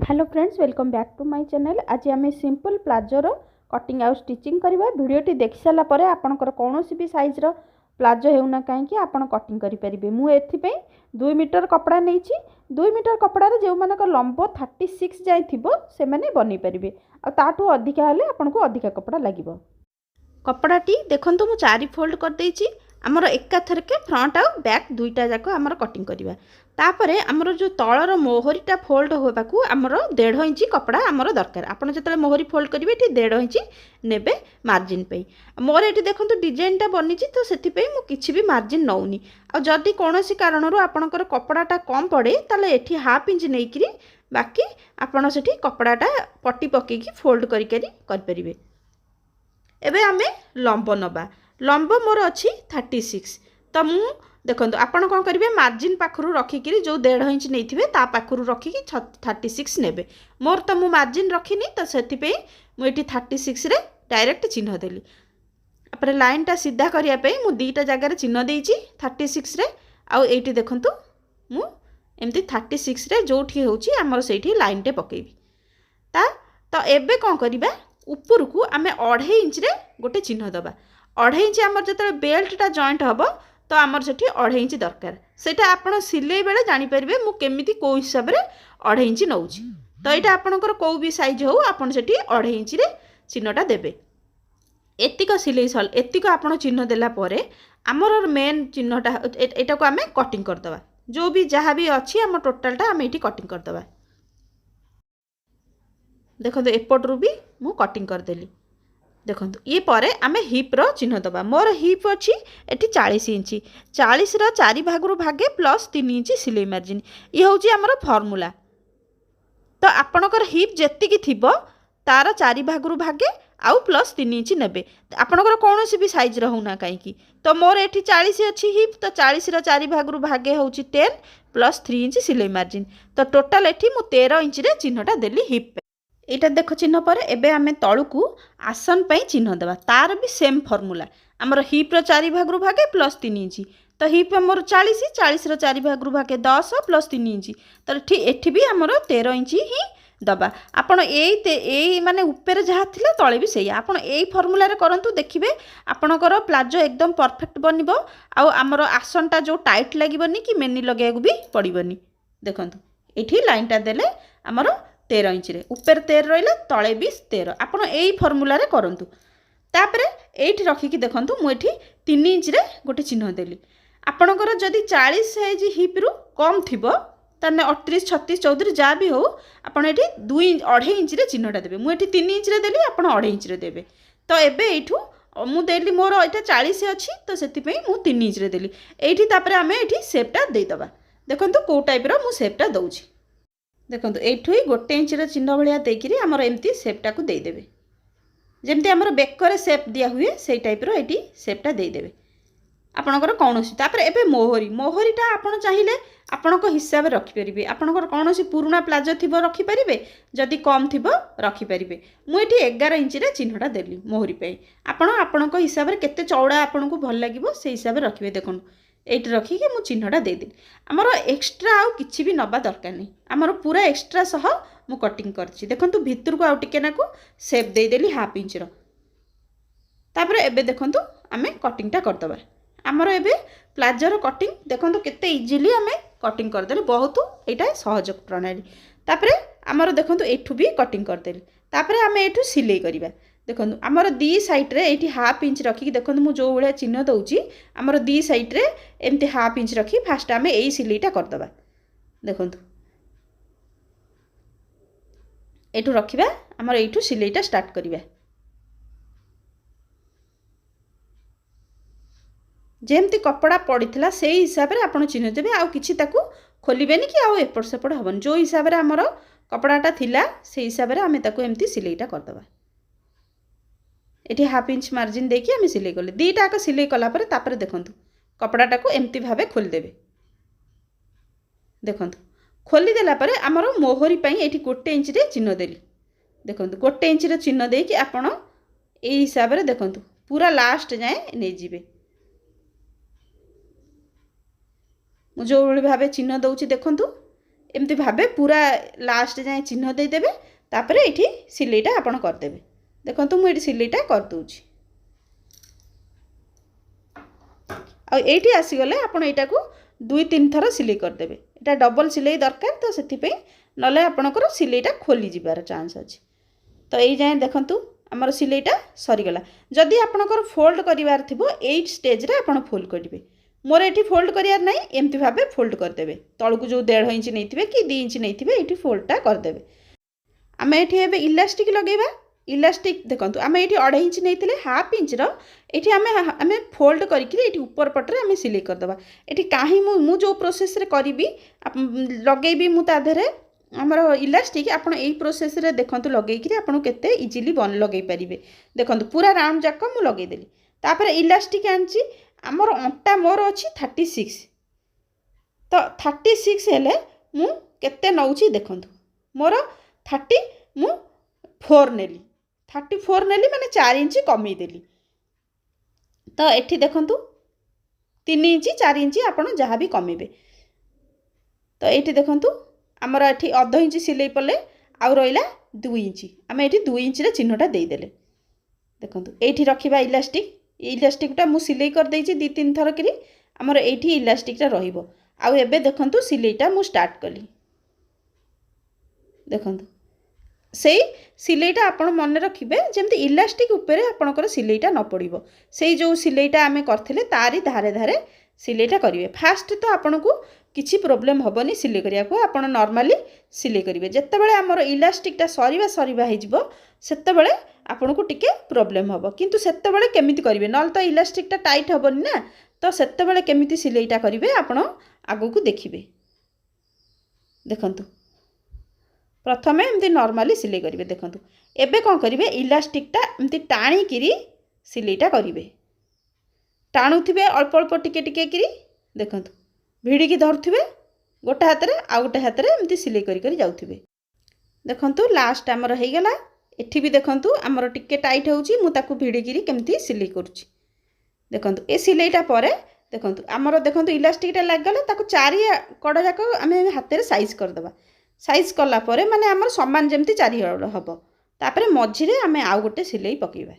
Hello friends, welcome back to my channel. आज आम simple प्लाजोर कटिंग आउ स्टिचिंग करवा। वीडियोटी देखि सारा पर आपंकर कौन भी सैज्र प्लाजो होना कहीं आप कटिंग करेंगे। मुझे 2 मीटर कपड़ा नहीं, 2 मीटर कपड़ार जो मान लंब 36 जाए थी से बन पारे। आठू अधिका हेल्ले आपन को अधिका कपड़ा लगे। कपड़ाटी देखो मुझे 4 फोल्ड करदे। आमर एकाथरके फ्रंट आउ बैक दुईटा जाक आमर कटिंग करवा। तापरे आमर जो तलर मोहरीटा फोल्ड होबाकू आमर 1.5 इंच कपड़ा आमर दरकार। आपन जतले मोहरी फोल्ड करेंगे ये 1.5 इंच नेबे मार्जिन पे। मोर ये देखो डिजाइनटा बनी तो से किसी भी मार्जिन नौनी। आ जदि कौन कारण आपणकर कपड़ाटा कम पड़े ताले एठी हाफ इंच नहीं बाकी आपड़ से कपड़ाटा पट्टी पकईकी फोल्ड करें। एबे आमे लंब नबा। लंब मोर अच्छी 36। तो मु देखो आपड़ कौन करेंगे मार्जिन पाखर रखिक जो 1.5 इंच नहीं थे पाखर रखिक 36 ने। मोर तो मु मार्जिन रखिनी तो से मुझे 36 रे डायरेक्ट चिन्ह देली। अपने लाइनटा सीधा करने मु दुईटा जगार चिन्ह देती 36 रे। आउ ये देखूँ मुझे 36 रे जो आमर से लाइनटे पकेबी। तो एबे कौन करवा ऊपर को आम 2.5 इंच रे गोटे चिन्ह दबा। 2.5 इंच आमर जो बेल्टा जॉइंट हम तो आमर से 2.5 इंच दरकार। सेटा आपड़ सिलाई बेले जानीपारे मुझे कौ हिसाब से 2.5 इंच नौ। तो यहाँ आपंकर कौ भी सैज हो आपड़ से 2.5 इंच रे चिन्हटा देवे। एतिक सिलाई सल एतिक आप चिन्ह देलापर आमर मेन चिन्हटा यहाँ को आम कटिंग करदे। जो भी जहाँ भी अच्छी आम टोटालटा आम ये कटिंग करदे। देखो एपटू भी मु कटिंग करदेली। देखो ये पर आम हिप्र चिन्ह दबा। मोर हिप अच्छी एटी 40 इंच। 40 4 भागरू भागे प्लस 3 इंच सिलाई मार्जिन। ये हूँ आमर फर्मूला। तो आपणकर हिप जेतिकी थिबो तार 4 भागरू भागे आउ प्लस 3 इंच नेबे। आपणकर कौन भी सैज होना कहीं। तो मोर एटी 40 अच्छी हिप तो 40 4 भागरू भागे हूँ 10 प्लस 3 इंच सिलाई मार्जिन। तो टोटाल एटी मु 13 इंच रे चिन्हटा देली हिप। यहाँ देख चिन्ह पर एबे आमे तलू आसन पर चिन्ह देवा। तार भी सेम फर्मूला। आमर हिप्र 4 भागरू भागे प्लस 3 इंच। तो हिप आमर 40 40 4 भागरू भागे 10 प्लस 3 इंच। तो एठी भी आमर 13 इंच ही दबा। आपड़ यही माने ऊपर जहाँ थिला तले भी सही आपड़ यही फर्मूला करंतु देखिबे आपणकर प्लाजो एकदम परफेक्ट बनिबो। आउ आमर आसनटा जो टाइट लागबनी कि मेनी लगेयाक भी पड़बनी। देखंतु एठी लाइनटा देले आमर 13 इंच रे ऊपर 13 रहा तले भी 13। आप यही फर्मूला करंतु। तापरे एठी रखिकी देखंतु मुझे 3 इंच रे गोटे चिन्ह देली। आपणकर जदि 40 साइज हिप्रु कम थिबो ताने 38 36 34 जहाँ भी हो आपड़ ये 2.5 इंच रे चिन्हटा देवे। मुझे 3 इंच रे देली आप 2.5 इंच रे देवे। तो एबे एठू मुझे मोर यहाँ 40 अच्छी तो से 3 इंच रे देली। एठी तापरे आमे एठी शेपटा देदबा। देखंतु को टाइप रो मु शेपटा दउछि। देखो एठू ही 1 इंच चिन्ह भाया देकर आमर एमती सेपटा को देदेवे। जमती आमर बेकर सेप दिया हुए से टाइप रो सेपटा देदेवे आपणकर कौन तापर एबे मोहरी। मोहरीटा आपड़ चाहिए आपण हिसाब से रखिपारे। आपणकर कौन पुराना प्लाजो थी रखिपारे जदि कम थी रखिपारे। मुझे 11 इंच रे चिन्हटा देली मोहरी पे। आपण हिसाब से केते चौड़ा आपन को भल लगे से हिसाब से रखिए। देखो ये रखिकी मु चिन्हटा देदेली। आमर एक्सट्रा आउ किछि भी नबा दरकार नहीं। आमर पूरा एक्सट्रा सह मु कटिंग करछि। देखंतु भितर को आउ टिके नाकु शेप देदेली हाफ इंच रो। तापर एबे देखंतु आमे कटिंगटा करदबा। आमर एबे प्लाजोर कटिंग देखंतु केते इजीली आमे कटिंग करदेले। बहुत एटा सहज प्रणाली। तापर आमर देखंतु एठू भी कटिंग करदेली। तापर आमे एठू सिलाई करिबा। देखो आमर दी साइड्रे ये हाफ इंच रखिकी देखो मुझे जो भाया चिन्ह दूसरी आमर दी साइड्रे एमती हाफ इंच रखी फास्ट आम यही सिलाईटा करदबा। देखो एठू रखिबा आमर एठू सिलाईटा स्टार्ट करिबा। जेमती कपड़ा पड़ीथिला से हिसाब से आपन चिन्ह देबे। आउ किछि ताकू खोलिबेनी कि आउ एपट सेपट हबन। जो हिसाब से आमर कपड़ाटा थिला से हिसाब से आमे ताकू एमती सिलाईटा करदबा। ये हाफ इंच मार्जिन देकी आम सिलाई कले दीटा आक सिलाई कलापर तापर देखंतु कपड़ाटा को एमती भावे खोलीदेवे। देखंतु खोलीदेला परे आमर मोहरी पाई एठी 1 इंच रे चिन्ह देली। देखंतु 1 इंच रे चिन्ह देकी आपण ए हिसाब रे देखंतु पूरा लास्ट जाए नै जिवे। मु जो भावे चिन्ह दउची देखंतु एमती भाबे पूरा लास्ट जाए चिन्ह देदेवे तापर ये सिलेटा आपण करदेवे देखो मुझे सिलेटा करदे आईटी आसीगले आपण यहाँ को 2-3 थर सिलाई करदेवे यहाँ डबल सिलाई दरकार तो से नले आपणकर सिलाईटा खोली जीवार चांस अच्छे तो ये जाए देखूँ आमर सिलाईटा सरीगला जदि आपणकर फोल्ड करार थी 8 स्टेज रे आपण फोल्ड करेंगे मोर ये फोल्ड करार ना एमती भाव फोल्ड करदे तल को जो 1.5 इंच नहीं कि 2 इंच नहीं ये फोल्डटा करदे आम ये इलास्टिक लगेगा इलास्टिक देखो आम ये 2.5 इंच नहीं हाफ इंच रे आम फोल्ड करके ऊपर पटरे आम सिलाई करदे ये कहीं मु जो प्रोसेस रे करी लगेबी मुझे आमर इलास्टिक आप प्रोसेस रे देखो लगे आपको केते इजिली बन लगे पारे देखो पूरा राउंड जाक मुझे लगेदेली तापर इलास्टिक आनी आमर अंटा मोर अच्छी 36 तो 36 हेले मु केते नौची देखो मोर 34 नेली 34 नेली माने 4 इंच कमीदेली तो एठी देखो 3 इंच 4 इंच आपड़ जहाँ भी कमेबे तो ये देखूँ आमर ये अध इंच सिलाई पड़े आउ रहा 2 इंच आम ये 2 इंच चिन्हटा देदेले देखो ये रखा इलास्टिक इलास्टिकटा मु सिलाई करदे 2-3 थर कि आमर ये इलास्टिकटा रहिबो आउ एबे देखो सिलाईटा मु स्टार्ट कली देखो से सिलाईटा आपण मन रखिबे जेमती इलास्टिक उपरे आपणकर सिलाईटा न पड़िबो से जो सिलाईटा आमे करथिले तारी धारे धारे सिलाईटा करिवे फास्ट तो आपन को किसी प्रोब्लेम हेनी सिलाई करिया को आपण नॉर्मली सिलाई करिवे जेतेबेले आमर इलास्टिकटा सरीबा हेजिबो सेतेबेले आपन को टिके प्रोब्लेम हबो किंतु सेतेबेले केमिति करिवे नल तो इलास्टिकटा टाइट हबोनी ना तो सेतेबेले केमिति सिलाईटा करिवे आपण आगो को देखिबे देखंतु प्रथमे एमती नॉर्मली सिलाई करिवे देखंतु एबे कोन करिवे इलास्टिकटा एमती टाणी किरी सिलाईटा करिवे टाणुथिबे अल्प अल्प टिके टिके किरी देखंतु भिड़िकी धरुथिबे गोटे हाथ रे आ गोटे हाथ रे एमती सिलाई करी करी जाउथिबे देखंतु लास्ट आमर हो गला एठी भी देखंतु आमर टिके टाइट होउची मु ताकू भिड़िकी केमती सिलाई करूची देखंतु ए सिलाईटा परे देखंतु आमर देखंतु इलास्टिकटा लाग गला ताकू चारि कड़ा जाक आमे हाथ रे साइज कर दबा साइज कला परे माने आमर समान जेमती चारि हबो तापरे मझिरे आमे आउ गोटे सिलाई पकेबा